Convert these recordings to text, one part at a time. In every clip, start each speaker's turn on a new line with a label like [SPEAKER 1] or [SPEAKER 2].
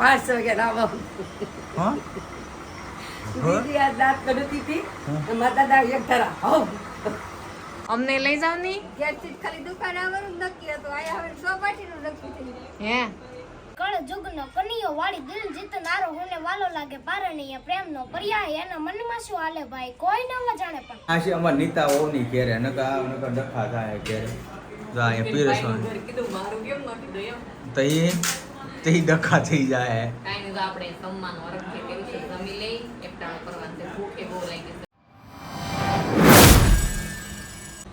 [SPEAKER 1] 5 વાગે આવો.
[SPEAKER 2] હા
[SPEAKER 1] દીદી આ દાંત કઢતી હતી. મારા દાદા એક ધરા. હો.
[SPEAKER 3] અમને લઈ જાવ ની
[SPEAKER 4] ઘેરથી જ ખાલી દુકાન આવવાનું નક્કી હતું. આયા હવે સોપાટીનું નક્કી થયું.
[SPEAKER 3] હે
[SPEAKER 4] કળ જુગનો કનિયો વાળી દિલ જીતનારો હોને વાલો લાગે પારણીય પ્રેમનો પર્યાય એના મનમાં શું હાલે ભાઈ કોઈ ન જાણે પણ
[SPEAKER 2] આ છે અમાર નીતા વહુની ઘેરે નકા ડખા થાય ઘેરે જો અહીંયા પીરસવાનું
[SPEAKER 3] કીધું મારું કેમ નથી દો એમ
[SPEAKER 2] તો તે ડખા થઈ જાય
[SPEAKER 3] કાઈ નહીં તો આપણે સન્માન વરખથી કેવું છે જમી લઈ એકટાણો કરવાનું છે ભૂખે બહુ લાગી છે.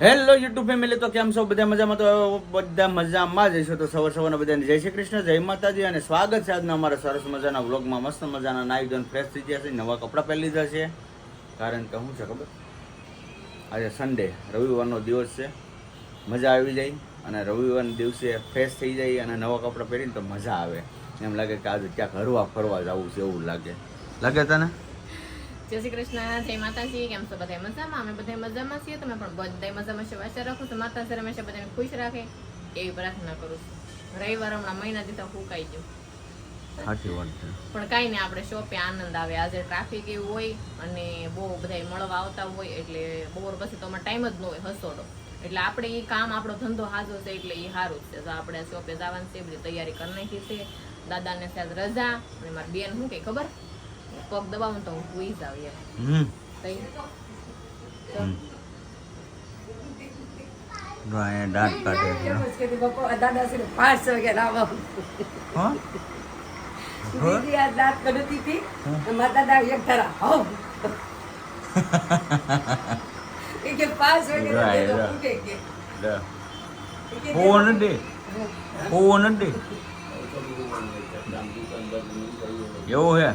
[SPEAKER 2] હેલો યુટ્યુબ ફેમિલી, તો કેમ છો? બધા મજામાં? તો બધા મજામાં જ હશો. તો સવારના બધાને જય શ્રી કૃષ્ણ, જય માતાજી અને સ્વાગત છે આજના અમારા સરસ મજાના વ્લોગમાં. મસ્ત મજાના નાઈ ધોઈને ફ્રેશ થઈ ગયા છે, નવા કપડાં પહેરી લીધા છે. કારણ કે શું છે ખબર, આજે સન્ડે રવિવારનો દિવસ છે, મજા આવી જાય અને રવિવારના દિવસે ફ્રેશ થઈ જાય અને નવા કપડાં પહેરીને તો મજા આવે. એમ લાગે કે આજે ક્યાંક હરવા ફરવા જવું છે એવું લાગે તને?
[SPEAKER 3] જય શ્રી કૃષ્ણ, જય માતાજી. કેમ છો બધા મજામાં? અમે બધા મજામાં છીએ, તમે પણ બધા મજામાં છો. આશા રાખું છું માતાજી હંમેશા બધાને ખુશ રાખે એવી પ્રાર્થના કરું છું. રવિવાર હમણાં મહિનાથી તો ફૂંકાઈ ગયું,
[SPEAKER 2] સાચી વાત છે.
[SPEAKER 3] પણ કાંઈ નહીં, આપણે શોપે આનંદ આવે. આજે ટ્રાફિક એવું હોય અને બહુ બધા મળવા આવતા હોય એટલે બપોર પછી તો અમારે ટાઈમ જ ન હોય હસોડો. એટલે આપણે એ કામ આપણો ધંધો હાજો છે એટલે એ સારું જ છે. તો આપણે શોપે જવાનું છે, બધી તૈયારી કરી નાખી છે. દાદાને સાહેબ રજા અને મારી બેન શું કઈ ખબર પગ દબાવું તો હું સુઈ જાવ એમ.
[SPEAKER 2] દાંત કાઢે છે.
[SPEAKER 1] એમ જ કીધું પપ્પા દાદા છે 5 વાગે આવો.
[SPEAKER 2] હા
[SPEAKER 1] દીદી આ દાંત કઢતી હતી. મારા દાદા એક ધરા. હો. એ કે 5 વાગે તો ફૂટે કે.
[SPEAKER 2] ફોન દે એવું હે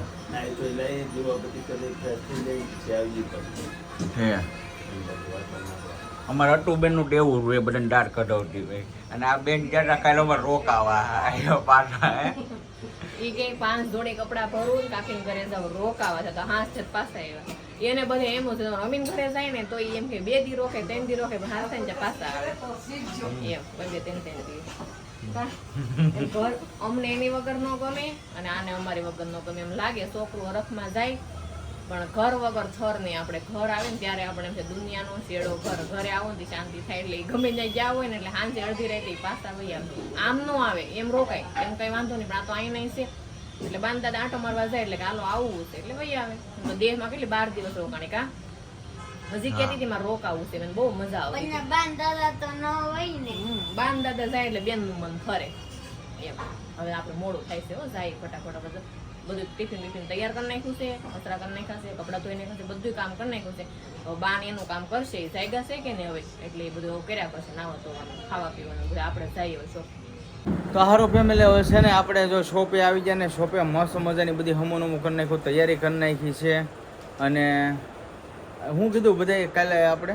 [SPEAKER 2] અમારે અટુબેન નું ટેવું હોય બધાને દાઢ કઢાવતી હોય અને આ બેન ક્યાં કાલે અમારે રોકાવા પાછા હે
[SPEAKER 3] ઈ કે 5 જોડે કપડા ભરું કાકીને ઘરે જાવ રોકાવા છે તો હાથ છે પાછા આવ્યા. એને બધે એમ જ અમીન ઘરે જાય ને તો એમ કે 2 દી રોકે 3 દી રોકે પણ હાથ થઈને પાછા આવે એમ. બે 3 દી ઘર અમને એની વગર ન ગમે અને આને અમારી વગર ન ગમે. એમ લાગે છોકરું હરખમાં જાય પણ ઘર વગર થર નહીં. આપણે ઘર આવે ને ત્યારે આપણે એમ છે દુનિયાનો શેડો ઘર. ઘરે આવો ને શાંતિ થાય એટલે ગમે ત્યાં જ્યાં હોય ને એટલે સાંજે અડધી રાતે પાછા વહી આવે. આમ ન આવે એમ રોકાય એમ કઈ વાંધો નહીં, પણ આ તો અહીં નહીં છે એટલે બાન દાદા આંટો મારવા જાય એટલે હાલો આવવું છે એટલે વહી આવે. તો દેહમાં કેટલી 12 દિવસ રોકાણી કા હજી કહેતી હતી મારે રોકાવું છે, મને બહુ મજા આવે.
[SPEAKER 4] પણ બાન દાદા તો ન હોય ને.
[SPEAKER 3] બાન દાદા જાય એટલે બેન નું મન ફરે એમ. હવે આપણે મોડું થાય છે હો, જાય ફટાફટ બધું ટિફિન તૈયાર કરી નાખ્યું છે, કચરા કરી નાખ્યા છે, કપડાં ધોઈ નાખ્યા છે, બધું કામ કરી નાખ્યું છે. બાન એનું કામ કરશે, જાયગા છે કે નહીં હવે એટલે એ બધું કર્યા કરશે, નાવા ધોવાનું ખાવા પીવાનું બધું આપણે જઈએ હવે શોપ.
[SPEAKER 2] તો હારો ફેમિલી, હવે છે ને આપણે જો શોપે આવી ગયા ને શોપે મસ્ત મજાની બધી હમું કરી નાખ્યું, તૈયારી કરી નાખી છે. અને હું કીધું બધા કાલે આપણે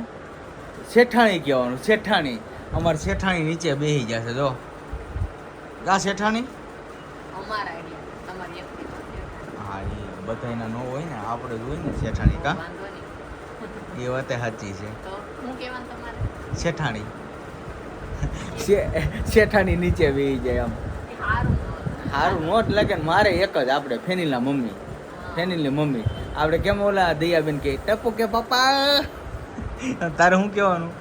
[SPEAKER 2] શેઠાણી કહેવાનું, શેઠાણી અમારે શેઠાણી નીચે બેસી જશે. જો આ શેઠાણી
[SPEAKER 3] અમારા આઈડિયા તમારી એક
[SPEAKER 2] હા એ બધાના ન હોય ને, આપણે જ હોય ને શેઠાણી. કા
[SPEAKER 3] વાંધો નહીં
[SPEAKER 2] એ વાતે સાચી છે.
[SPEAKER 3] તો હું કહેવાનું તમારે
[SPEAKER 2] શેઠાણી શેઠાણી નીચે બેસી જાય આમ
[SPEAKER 3] સારું
[SPEAKER 2] સારું નોટ લાગે ને. મારે એક જ આપણે ફેનિલના મમ્મી, ફેનિલની મમ્મી આપણે કેમ ઓલા દયાબેન કે ટપુ કે પપ્પા, તારે શું કહેવાનું?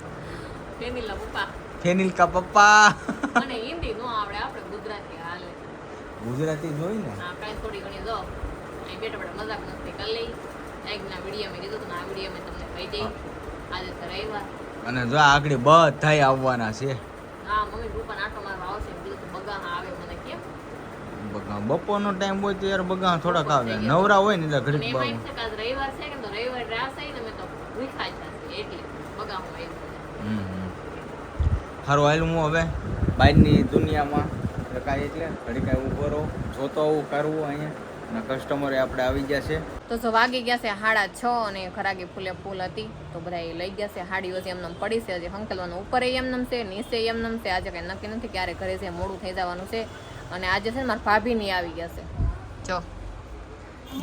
[SPEAKER 3] ફેમિલા પપ્પા
[SPEAKER 2] ફેનિલ કા પપ્પા.
[SPEAKER 3] મને હિન્દી નો આવડે, આપણે ગુજરાતી હાલે.
[SPEAKER 2] ગુજરાતી જોઈ ને
[SPEAKER 3] હા કાંઈ થોડી ઘણી જો અહીં બેઠા બેઠા મજાક નથી કરી લઈ. એકના વિડીયો મેં કીધું હતું ને આ વિડીયો મેં તમને કહી દઈ. આજે તો રવિવાર
[SPEAKER 2] અને જો આગળ બધાય આવવાના છે.
[SPEAKER 3] હા મમ્મી પપ્પા આટો મારવા આવશે એમ કીધું તો બગા આવે મને કેમ
[SPEAKER 2] બપોરનો ટાઈમ હોય ત્યારે બગા થોડાક આવે, નવરા હોય ને એટલે
[SPEAKER 3] અને
[SPEAKER 2] ઘડીક
[SPEAKER 3] એમાં એમ છે કે આજ રવિવાર છે કે તો રવિવાર રાસ આવી ને મેં તો ભૂખા જ થશે એટલે બગા હું આવી.
[SPEAKER 2] સારું હાલ હું હવે બહારની દુનિયામાં કાંઈ એટલે ઘડી કાંઈ ઊભો રહું, જોતો આવું કરવું અહીંયા અને કસ્ટમરે આપણે આવી ગયા છે.
[SPEAKER 3] તો જો વાગી ગયા છે 6:30 અને ખરાગી ફૂલે ફૂલ હતી તો બધા એ લઈ ગયા છે. હાડીઓ એમનેમ પડી છે, હજી હંકેલવાનું ઉપર એમનેમ છે, નીચે એમનેમ છે. આજે કંઈ નક્કી નથી ક્યારે ઘરે છે, મોડું થઈ જવાનું છે. અને આજે છે ને મારા ભાભી ની આવી ગયા છે. જો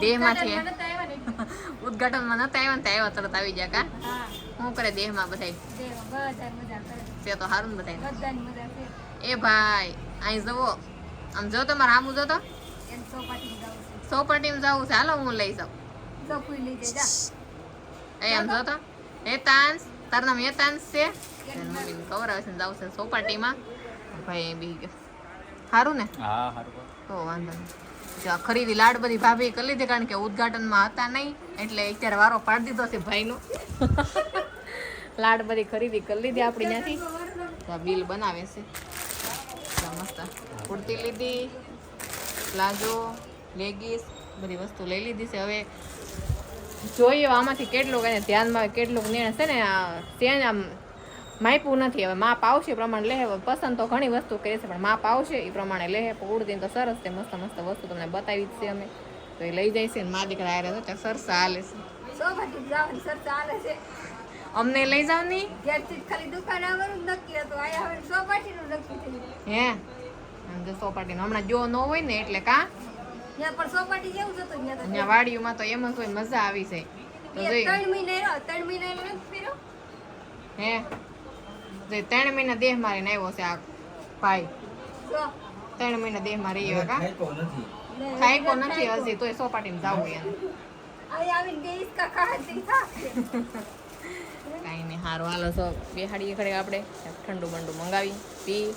[SPEAKER 3] દેહમાંથી ઉદઘાટનમાં નતા આવ્યા ને આવ્યા તરત આવી ગયા. કા શું કરે દેહમાં બધાય છે તો સારું ને બધાય. એ ભાઈ અહીં જવો, આમ જો તો મારા આમું જો તો સોપાટીમાં જવું છે, હાલો હું લઈ જાઉં. એમ જો તો હેતાંશ, તારું નામ હેતાંશ છે? મમ્મીને ખબર આવે છે ને જાવ છે સોપાટીમાં. ભાઈ બી ગયો. સારું ને?
[SPEAKER 2] હા સારું.
[SPEAKER 3] તો વાંધો નહીં. જો આ ખરીદી લાડ બધી ભાભી કરી લીધી, કારણ કે ઉદઘાટનમાં હતા નહીં એટલે અત્યારે વારો પાડી દીધો છે ભાઈનો. લાડ બધી ખરીદી કરી લીધી આપણી ત્યાંથી. તો બિલ બનાવે છે. મસ્ત કુર્તી લીધી, પ્લાઝો, લેગીસ બધી વસ્તુ લઈ લીધી છે. હવે જોઈએ આમાંથી કેટલુંક એને ધ્યાનમાં આવે, કેટલુંક નિર્ણય છે ને ત્યાં આમ માપ્યું નથી. હવે માપ આવશે એ પ્રમાણે લે. પસંદ તો ઘણી વસ્તુ કરે છે પણ માપ આવશે એ પ્રમાણે લે. ઉડતી તો સરસ છે, મસ્ત મસ્ત વસ્તુ તમને બતાવી જ છે અમે. તો એ લઈ જાય છે ને મા દીકરા હારે તો સરસા હાલે છે. અમને લઈ જાવ ની હે સોપાટી હમણાં જો ન હોય ને એટલે કા અહીંયા વાડીઓમાં તો એમ જ હોય, મજા આવી જાય. તો જોઈ હે 3 મહિના દેહ મારીને આવ્યો છે આ ભાઈ. 3 મહિના દેહ મારી આવ્યો કા ખાઈકો નથી હજી, તોય સોપાટીમાં જાવું એને. કાંઈ નહીં, સારું હાલો સો બેહાડીએ ખડે આપણે ઠંડુ બંડુ મંગાવી પી.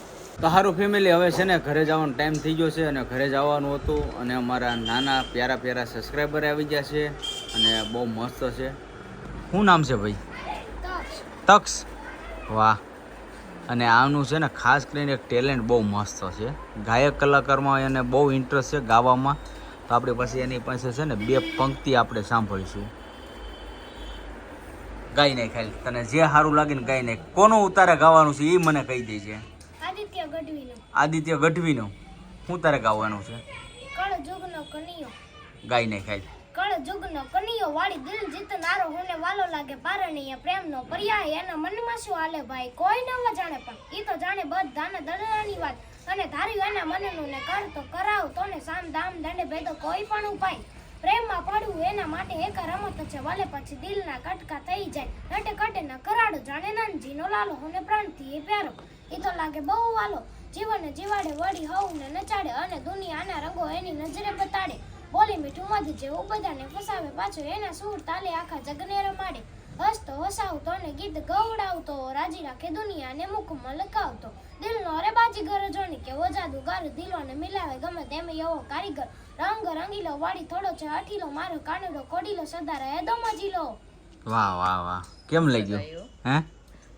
[SPEAKER 2] તો સારું ફેમિલી, હવે છે ને ઘરે જવાનો ટાઈમ થઈ ગયો છે અને ઘરે જવાનું હતું. અને અમારા નાના પ્યારા સબસ્ક્રાઈબર આવી ગયા છે અને બહુ મસ્ત છે. શું નામ છે ભાઈ? તક્ષ. વાહ. અને આનું છે ને ખાસ કરીને એક ટેલેન્ટ બહુ મસ્ત છે. ગાયક કલાકારમાં એને બહુ ઇન્ટરેસ્ટ છે ગાવામાં. તો આપણે પછી એની પાસે છે ને 2 પંક્તિ આપણે સાંભળીશું. ગાઈ નાખ ખાલી, તને જે સારું લાગે ને ગાઈ નાખ. કોનું ઉતારે ગાવાનું છે એ મને કહી દે છે. આદિત્ય ગઢવીનું. શું તારે ગાવાનું છે? ગાઈ નાખ ખાલી.
[SPEAKER 4] કળ જુગનો કનિયો વાળી દિલ જીતનારો હોને વાલો લાગે પારણીય પ્રેમનો પર્યાય એના મનમાં શું હાલે ભાઈ કોઈ ન જાણે પણ ઈ તો જાણે બધાને દરડાની વાત અને ધાર્યું એના મનનું ને કર તો કરાવ તો ને સામ દામ દંડે ભેદો કોઈ પણ ઉપાય પ્રેમમાં પડવું એના માટે એક રમત છે વાલે પછી દિલના કટકા થઈ જાય નટે કટે ના કરાડો જાણે નાનજીનો લાલો હોને પ્રાણથી એ પ્યારો ઈ તો લાગે બહુ વાલો જીવન જીવાડે વળી હવ ને નચાડે અને દુનિયાના રંગો એની નજરે બતાડે બોલી મીઠું મધ જેવું બધાને ફસાવે પાછો એના સૂર તાલે આખા જગને રમાડે હસતો હસાવતો ને ગીત ગવડાવતો રાજી રાખે દુનિયાને મુખમાં લખાવતો દિલનો રે બાજીગર જોણી કે જાદુગર દિલોને મિલાવે ગમે તેમ એવો કારીગર રંગ રંગીલો વાળી થોડો છે અઠીલો મારો કાનડો કોડીલો સદા રહે દો મજીલો.
[SPEAKER 2] વાહ વાહ વાહ, કેમ લાગ્યું? હે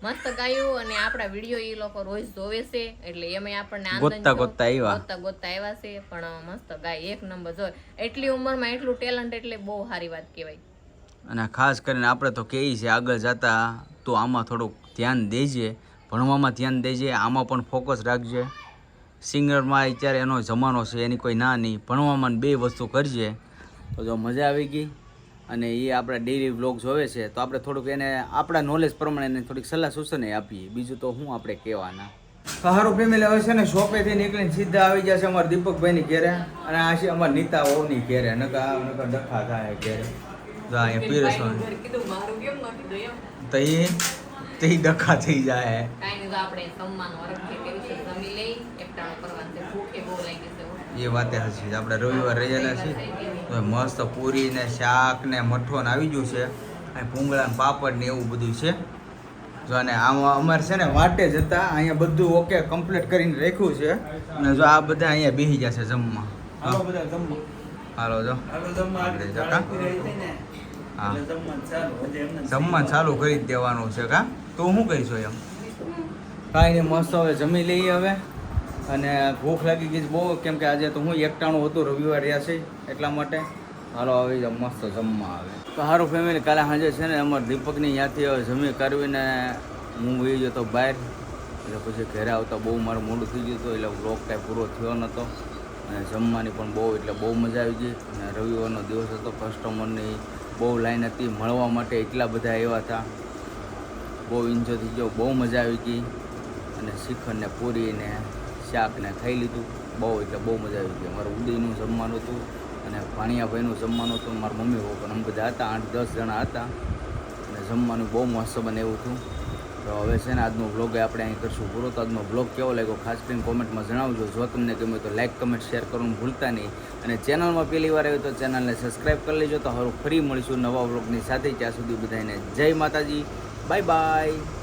[SPEAKER 3] મસ્ત ગાયું. અને આપણા વિડીયો એ લોકો રોજ જોવે છે એટલે એમાં આપણને
[SPEAKER 2] ગોતતા
[SPEAKER 3] આવ્યા છે. પણ મસ્ત ગાય, એક નંબર જોય. એટલી ઉંમરમાં એટલું ટેલેન્ટ એટલે બહુ સારી વાત કહેવાય.
[SPEAKER 2] અને ખાસ કરીને આપણે તો કહીએ છીએ આગળ જતા તો આમાં થોડુંક ધ્યાન દેજે, ભણવામાં ધ્યાન દેજે, આમાં પણ ફોકસ રાખજે. સિંગરમાં અત્યારે એનો જમાનો છે, એની કોઈ ના નહીં. ભણવામાં 2 વસ્તુ કરજે. તો જો મજા આવી ગઈ. અને એ આપણા ડેઈલી વ્લોગ જોવે છે તો આપણે થોડુંક એને આપણા નોલેજ પ્રમાણે એને થોડીક સલાહ સૂચન આપીએ. બીજું તો શું આપણે કહેવાના. સારું ફેમિલી, હવે છે ને શોપેથી નીકળીને સીધા આવી ગયા છે અમારા દીપકભાઈની ઘેરે અને આ છે અમારા નીતા વહુની ઘેરે. નકા ડખા થાય ઘેરે. તો અહીંયા પીરસવાનું તો તે ડખા થઈ જાય.
[SPEAKER 3] કાંઈ નહીં, તો આપણે જમવાનું અરગથી કેવી છે જમી લઈ, એકટાણું કરવાનું છે. ભૂખે બહુ લાગી છે.
[SPEAKER 2] એ વાતે હશે. આપણે રવિવાર રહેલા છીએ તો મસ્ત પૂરી ને શાક ને મઠો ને આવી ગયું છે. અહીં ભૂંગળા ને પાપડ ને એવું બધું છે. જો અને આમાં અમારે છે ને વાટે જતા અહીંયા બધું ઓકે કમ્પ્લીટ કરીને રાખ્યું છે. અને જો આ બધા અહીંયા બેસી જશે જમવા. હાલો જો હા, જમવાનું ચાલુ કરી જ દેવાનું છે. કા તો શું કરીશું એમ? કાંઈ નહીં, મસ્ત હવે જમી લઈએ હવે. અને ભૂખ લાગી ગઈ બહુ, કેમ કે આજે તો હું એકટાણું હતું, રવિવાર રહ્યા છે એટલા માટે. હાલો આવી જાવ, મસ્ત જમવા આવે. તો સારું ફેમિલી, કાલે સાંજે છે ને અમારા દીપકની ત્યાંથી હવે જમી કરવીને હું વહી ગયો તો બહાર. એટલે પછી ઘરે આવતા બહુ મારું મોડું થઈ ગયું હતું એટલે વ્લોગ કાંઈ પૂરો થયો નહોતો. અને જમવાની પણ બહુ બહુ મજા આવી ગઈ. અને રવિવારનો દિવસ હતો, કસ્ટમરની બહુ લાઈન હતી, મળવા માટે એટલા બધા આવ્યા હતા. બહુ એન્જોય થઈ ગયો, બહુ મજા આવી ગઈ. અને શ્રીખંડ ને પૂરી ને શાક ને ખાઈ લીધું. બહુ મજા આવી ગઈ. અમારું ઉદયનું જમવાનું હતું અને ભાણિયાભાઈનું જમવાનું હતું. મારા મમ્મી પપ્પા અમે બધા હતા, 8-10 જણા હતા. અને જમવાનું બહુ મસ્ત બનાવ્યું હતું. તો હવે છે ને આજનો વ્લોગ આપણે અહીં કરશું પૂરો. તો આજનો વ્લોગ કેવો લાગ્યો ખાસ કરીને કોમેન્ટમાં જણાવજો. જો તમને ગમ્યું તો લાઇક કમેન્ટ શેર કરવાનું ભૂલતા નહીં. અને ચેનલમાં પહેલી વાર આવ્યું તો ચેનલને સબસ્ક્રાઈબ કરી લેજો. તો હવે ફરી મળીશું નવા વ્લોગની સાથે. ત્યાં સુધી બધાને જય માતાજી, બાય બાય.